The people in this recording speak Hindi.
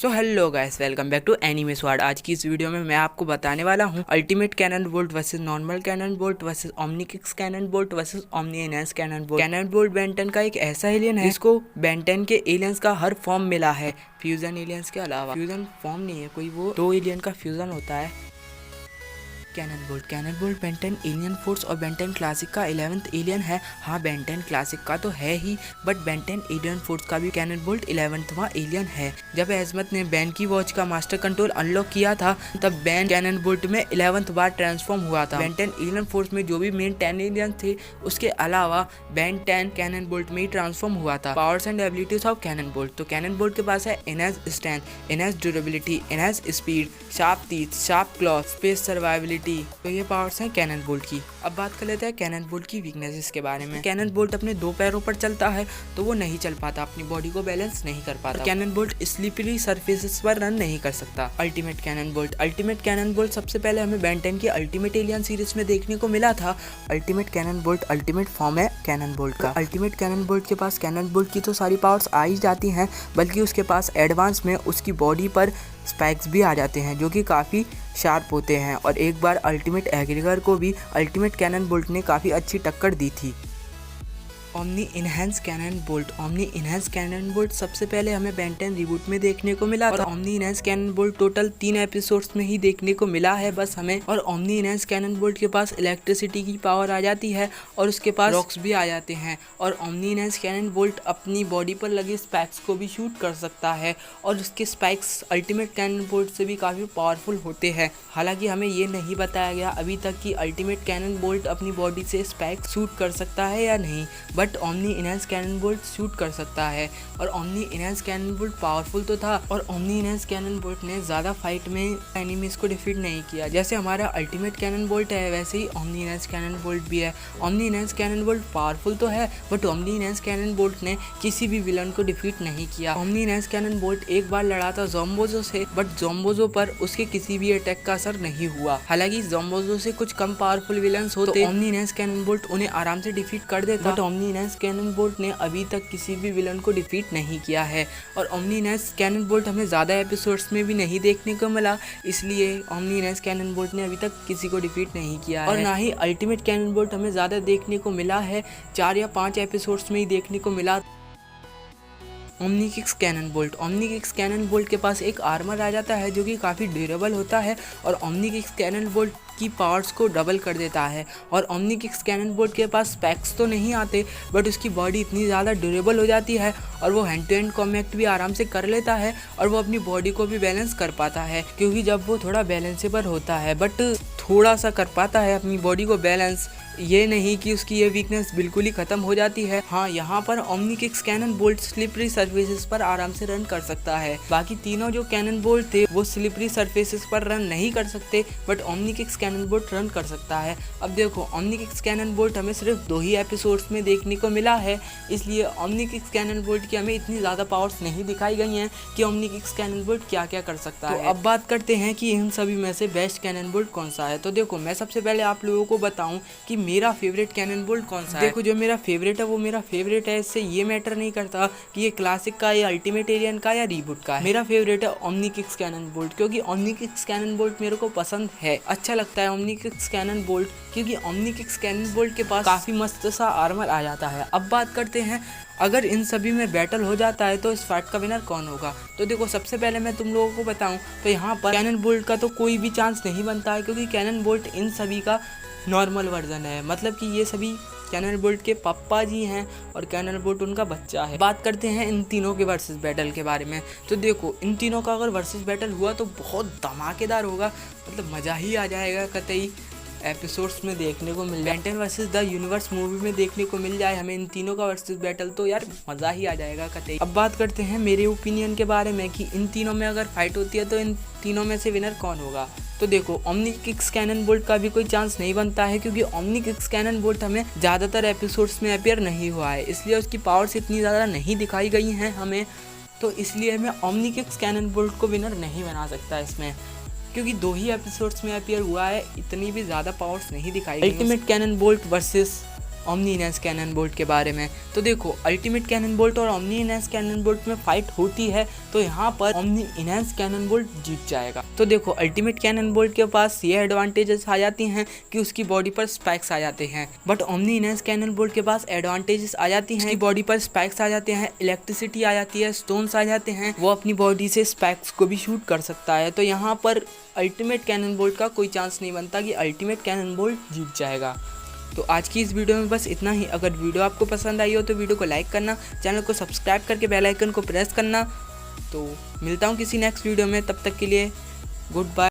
So hello guys, welcome back to anime squad. आज की इस वीडियो में मैं आपको बताने वाला हूँ ultimate Cannonbolt versus normal Cannonbolt versus omni kicks Cannonbolt versus omni enhance Cannonbolt. Cannonbolt Ben 10 का एक ऐसा एलियन है जिसको बेन 10 के एलियंस का हर फॉर्म मिला है, फ्यूजन एलियंस के अलावा। फ्यूजन फॉर्म नहीं है कोई, वो दो एलियन का फ्यूजन होता है। Cannonbolt Ben 10 alien force और बेन 10 क्लासिक का 11th एलियन है। हाँ, बेन 10 क्लासिक का तो है ही, बट बेन 10 एलियन फोर्स का भी कैनन बोल्ट 11वां एलियन है। जब एजमत ने बैन की वॉच का मास्टर कंट्रोल अनलॉक किया था, तब बैन कैनन बोल्ट में 11th बार ट्रांसफॉर्म हुआ था। बेन 10 एलियन फोर्स में जो भी मेन 10 एलियन थे, उसके अलावा बेन 10 कैनन बोल्ट में ही ट्रांसफॉर्म हुआ था। Powers and abilities of Cannonbolt, तो कैनन बोल्ट के पास है enhance strength, enhance durability, enhance speed, sharp teeth, sharp claw, space survivability. तो ये पावर्स हैं कैनन बोल्ट की। अब बात कर लेते हैं कैनन बोल्ट की वीकनेसेस के बारे में। कैनन बोल्ट अपने दो पैरों पर चलता है, तो वो नहीं चल पाता, अपनी बॉडी को बैलेंस नहीं कर पाता। कैनन बोल्ट स्लिपरी सरफेसेस पर रन नहीं कर सकता। अल्टीमेट कैनन बोल्ट सबसे पहले हमें बेन 10 की अल्टीमेट एलियन सीरीज में देखने को मिला था। Ultimate Cannonbolt ultimate form है कैनन बोल्ट का। अल्टीमेट कैनन बोल्ट के पास कैनन बोल्ट की तो सारी पावर्स आ ही जाती हैं, बल्कि उसके पास एडवांस में उसकी बॉडी पर स्पाइक्स भी आ जाते हैं, जो कि काफ़ी शार्प होते हैं। और एक बार अल्टीमेट एग्रीगर को भी अल्टीमेट कैनन बोल्ट ने काफ़ी अच्छी टक्कर दी थी। ओमनी इनहांस कैनन बोल्ट सबसे पहले हमें बेन 10 रिबूट में देखने को मिला और omni enhance Cannonbolt total 3 episodes में ही देखने को मिला है बस हमें। और ओमनी इनहांस कैनन बोल्ट के पास इलेक्ट्रिसिटी की पावर आ जाती है और उसके पास रॉक्स भी आ जाते हैं। और ओमनी इनहांस कैनन बोल्ट अपनी बॉडी पर लगे स्पाइक्स को भी शूट कर सकता है, और उसके स्पाइक्स अल्टीमेट कैनन बोल्ट से भी काफ़ी पावरफुल होते हैं। हालांकि हमें ये नहीं बताया गया अभी तक कि अल्टीमेट कैनन बोल्ट अपनी बॉडी से स्पाइक्स शूट कर सकता है या नहीं, but omni enhance Cannonbolt shoot कर सकता है। और omni enhance Cannonbolt powerful तो था, और ओमनी इनहांस कैनन बोल्ट ने ज़्यादा फाइट में एनिमीज को डिफीट नहीं किया। जैसे हमारा अल्टीमेट कैनन बोल्ट है, वैसे ही ओमनी इनहांस कैनन बोल्ट भी है। Omni enhance Cannonbolt powerful तो है, but omni enhance Cannonbolt ने किसी भी विलन को डिफीट नहीं किया। ओमनी इनहांस कैनन बोल्ट एक बार लड़ा था ज़ोम्बोजो से, बट ज़ोम्बोजो पर उसके किसी भी अटैक का असर नहीं हुआ। हालांकि ज़ोम्बोजो से कुछ कम पावरफुल विलन्स होते, ओमनी इनहांस कैनन बोल्ट उन्हें आराम से डिफीट कर देता, but omni enhance Cannonbolt ने अभी तक किसी भी विलन को डिफीट नहीं किया है। और ओमनी इनहांस कैनन बोल्ट हमें ज़्यादा एपिसोड्स में भी नहीं देखने को मिला, इसलिए ओमनी इनहांस कैनन बोल्ट ने अभी तक किसी को डिफीट नहीं किया है। और ना ही अल्टीमेट कैनन बोल्ट हमें ज़्यादा देखने को मिला है, 4 या 5 एपिसोड्स में ही देखने को मिला। ओमनी किक्स कैनन बोल्ट के पास एक आर्मर आ जाता है जो कि काफ़ी ड्यूरेबल होता है, और ओमनी किक्स कैनन बोल्ट की पावर्स को डबल कर देता है। और ओमनी किक्स कैनन बोल्ट के पास स्पैक्स तो नहीं आते, बट उसकी बॉडी इतनी ज़्यादा ड्यूरेबल हो जाती है, और वो हैंड टू हैंड कॉम्बैट भी आराम से कर लेता है, और वो अपनी बॉडी को भी बैलेंस कर पाता है, क्योंकि जब वो थोड़ा बैलेंसेबल होता है, बट थोड़ा सा कर पाता है अपनी बॉडी को बैलेंस, ये नहीं कि उसकी ये वीकनेस बिल्कुल ही खत्म हो जाती है। हाँ, यहाँ पर omni kicks Cannonbolt slippery surfaces पर आराम से रन कर सकता है। बाकी तीनों जो कैनन बोल्ट थे वो स्लिपरी सरफेसेस पर रन नहीं कर सकते, but omni kicks Cannonbolt run कर सकता है। अब देखो, ओमनी किक्स कैनन बोल्ट हमें सिर्फ 2 ही एपिसोड्स में देखने को मिला है, इसलिए ओमनी किक्स कैनन बोल्ट की हमें इतनी ज़्यादा पावर्स नहीं दिखाई गई हैं कि ओमनी किक्स कैनन बोल्ट क्या क्या कर सकता है। अब बात करते हैं कि इन सभी में से बेस्ट कैनन बोल्ट कौन सा है। तो देखो, मैं सबसे पहले आप लोगों को बताऊं कि मेरा फेवरेट कैनन बोल्ट कौन सा है। देखो, जो मेरा फेवरेट है वो मेरा फेवरेट है, इससे ये मैटर नहीं करता कि ये क्लासिक का या अल्टीमेट एलियन का या रीबूट का है। मेरा फेवरेट है ओमनी किक्स कैनन बोल्ट, क्योंकि ओमनी किक्स कैनन बोल्ट मेरे को पसंद है, अच्छा लगता है ओमनी किक्स कैनन बोल्ट, क्योंकि ओमनी किक्स कैनन बोल्ट के पास काफ़ी मस्त सा आर्मर आ जाता है। अब बात करते हैं, अगर इन सभी में बैटल हो जाता है तो इस फाइट का विनर कौन होगा। तो देखो, सबसे पहले मैं तुम लोगों को बताऊं तो यहाँ पर कैनन बोल्ट का तो कोई भी चांस नहीं बनता है, क्योंकि कैनन बोल्ट इन सभी का नॉर्मल वर्जन है, मतलब कि ये सभी कैनन बोल्ट के पापा जी हैं और कैनन बोल्ट उनका बच्चा है। बात करते हैं इन तीनों के वर्सेस बैटल के बारे में। तो देखो, इन तीनों का अगर वर्सेस बैटल हुआ तो बहुत धमाकेदार होगा, मतलब मज़ा ही आ जाएगा। कतई एपिसोड्स में देखने को मिल जाए, Ben 10 versus the universe movie में देखने को मिल जाए हमें इन तीनों का वर्सेस बैटल, तो यार मज़ा ही आ जाएगा कतई। अब बात करते हैं मेरे ओपिनियन के बारे में कि इन तीनों में अगर फाइट होती है तो इन तीनों में से विनर कौन होगा। तो देखो, ओमनी किक्स कैनन बोल्ट का भी कोई चांस नहीं बनता है, क्योंकि ओमनी किक्स कैनन बोल्ट हमें ज़्यादातर एपिसोड्स में अपीयर नहीं हुआ है, इसलिए उसकी पावर्स इतनी ज़्यादा नहीं दिखाई गई हैं हमें, तो इसलिए मैं ओमनी किक्स कैनन बोल्ट को विनर नहीं बना सकता इसमें, क्योंकि 2 ही एपिसोड्स में अपीयर हुआ है, इतनी भी ज़्यादा पावर्स नहीं दिखाई। Ultimate Cannonbolt versus omni enhance Cannonbolt के बारे में। तो देखो अल्टीमेट कैनन बोल्ट और ओमनी इनहेंस कैनन बोल्ट में फाइट होती है तो यहाँ पर ओमनी इनहेंस कैनन बोल्ट जीत जाएगा। तो देखो अल्टीमेट कैनन बोल्ट के पास ये एडवांटेजेस आ जाती हैं कि उसकी बॉडी पर स्पाइक्स आ जाते हैं, but omni enhance Cannonbolt के पास एडवांटेजेस आ जाती हैं, बॉडी पर स्पाइक्स आ जाते हैं, इलेक्ट्रिसिटी आ जाती है, स्टोन्स आ जाते हैं, वो अपनी बॉडी से स्पाइक्स को भी शूट कर सकता है। तो यहाँ पर अल्टीमेट कैनन बोल्ट का कोई चांस नहीं बनता कि अल्टीमेट कैनन बोल्ट जीत जाएगा। तो आज की इस वीडियो में बस इतना ही। अगर वीडियो आपको पसंद आई हो तो वीडियो को लाइक करना, चैनल को सब्सक्राइब करके बेल आइकन को प्रेस करना। तो मिलता हूँ किसी नेक्स्ट वीडियो में, तब तक के लिए गुड बाय।